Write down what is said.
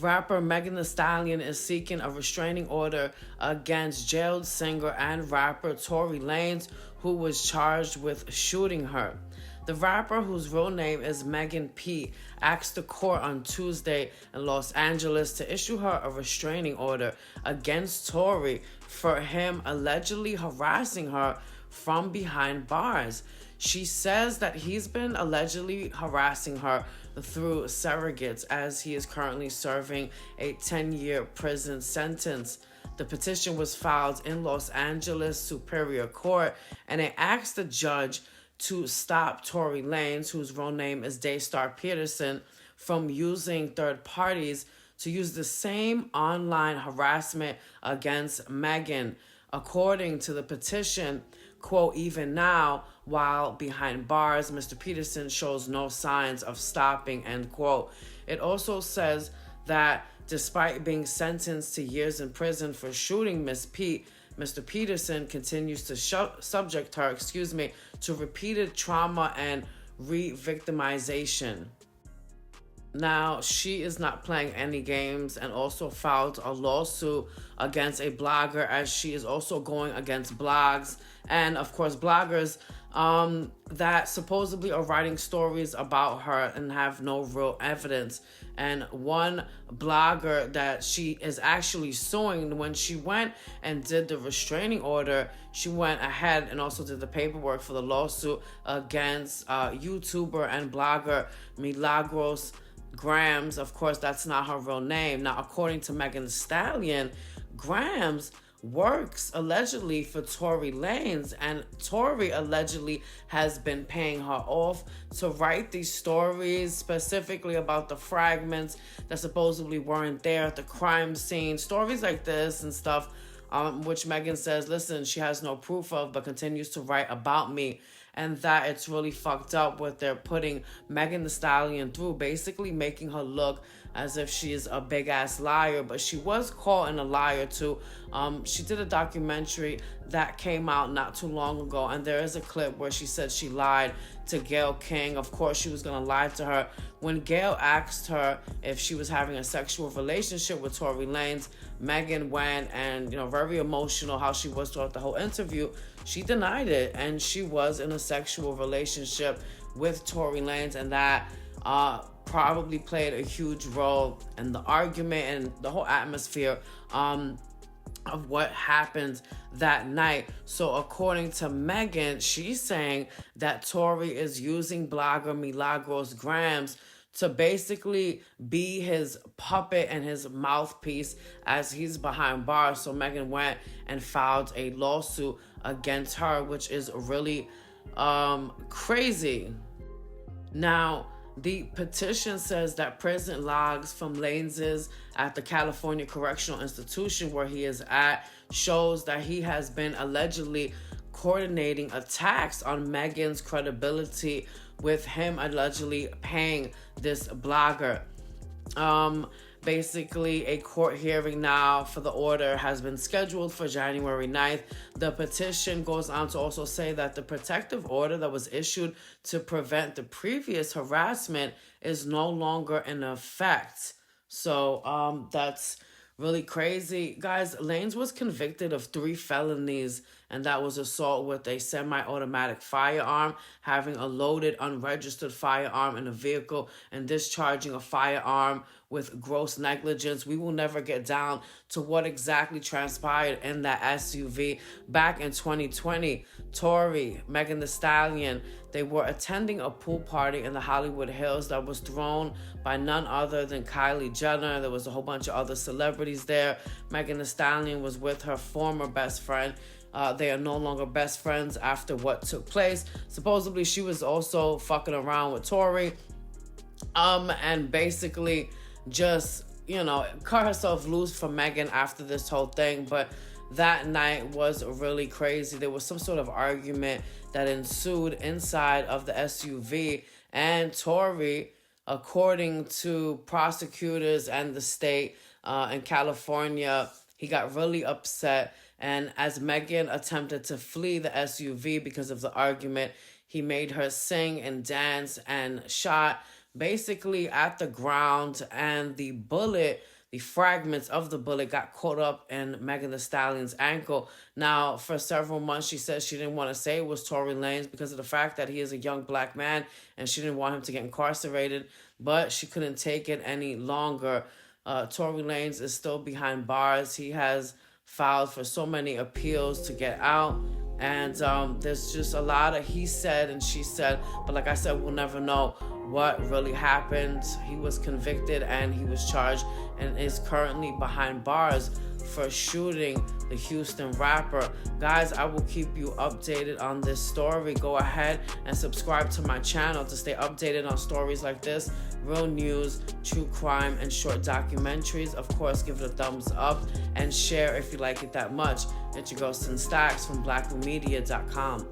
Rapper Megan Thee Stallion is seeking a restraining order against jailed singer and rapper Tory Lanez, who was charged with shooting her. The rapper, whose real name is Megan P., asked the court on Tuesday in Los Angeles to issue her a restraining order against Tory for him allegedly harassing her from behind bars. She says that he's been allegedly harassing her through surrogates as he is currently serving a 10-year prison sentence. The petition was filed in Los Angeles Superior Court, and it asked the judge to stop Tory Lanez, whose real name is Daystar Peterson, from using third parties to use the same online harassment against Megan. According to the petition, quote, even now, while behind bars, Mr. Peterson shows no signs of stopping, end quote. It also says that despite being sentenced to years in prison for shooting Miss Pete, Mr. Peterson continues to subject her, to repeated trauma and re-victimization. Now, she is not playing any games and also filed a lawsuit against a blogger, as she is also going against blogs and, of course, bloggers that supposedly are writing stories about her and have no real evidence. And one blogger that she is actually suing, when she went and did the restraining order, she went ahead and also did the paperwork for the lawsuit against YouTuber and blogger Milagros Grams. Of course, that's not her real name. Now, according to Megan Thee Stallion, Grams works allegedly for Tory Lanez, and Tory allegedly has been paying her off to write these stories specifically about the fragments that supposedly weren't there at the crime scene, stories like this and stuff, which Megan says, listen, she has no proof of, but continues to write about me. And that it's really fucked up what they're putting Megan Thee Stallion through, basically making her look as if she is a big ass liar. But she was called a liar too. She did a documentary that came out not too long ago, and there is a clip where she said she lied to Gayle King. Of course, she was gonna lie to her. When Gayle asked her if she was having a sexual relationship with Tory Lanez, Megan went and, very emotional how she was throughout the whole interview. She denied it, and she was in a sexual relationship with Tory Lanez, and that probably played a huge role in the argument and the whole atmosphere of what happened that night. So according to Megan, she's saying that Tory is using blogger Milagros Grams to basically be his puppet and his mouthpiece as he's behind bars. So Megan went and filed a lawsuit against her, which is really crazy. Now, the petition says that prison logs from Lanez's at the California Correctional Institution where he is at shows that he has been allegedly coordinating attacks on Megan's credibility, with him allegedly paying this blogger. Basically, a court hearing now for the order has been scheduled for January 9th. The petition goes on to also say that the protective order that was issued to prevent the previous harassment is no longer in effect. So that's really crazy. Guys, Lanez was convicted of 3 felonies, and that was assault with a semi-automatic firearm, having a loaded, unregistered firearm in a vehicle, and discharging a firearm with gross negligence. We will never get down to what exactly transpired in that SUV. Back in 2020, Tory, Megan Thee Stallion, they were attending a pool party in the Hollywood Hills that was thrown by none other than Kylie Jenner. There was a whole bunch of other celebrities there. Megan Thee Stallion was with her former best friend. They are no longer best friends after what took place. Supposedly, she was also fucking around with Tory. And basically just, cut herself loose from Megan after this whole thing. But that night was really crazy. There was some sort of argument that ensued inside of the SUV, and Tory, according to prosecutors and the state in California, he got really upset. And as Megan attempted to flee the SUV because of the argument, he made her sing and dance and shot basically at the ground, and the fragments of the bullet got caught up in Megan Thee Stallion's ankle. Now, for several months, she said she didn't want to say it was Tory Lanez because of the fact that he is a young black man and she didn't want him to get incarcerated, but she couldn't take it any longer. Tory Lanez is still behind bars. He has filed for so many appeals to get out. And there's just a lot of he said and she said. But like I said, we'll never know what really happened. He was convicted and he was charged and is currently behind bars for shooting the Houston rapper. Guys, I will keep you updated on this story. Go ahead and subscribe to my channel to stay updated on stories like this, real news, true crime, and short documentaries. Of course, give it a thumbs up and share if you like it that much. It's your girl Sin Stacks from blackroommedia.com.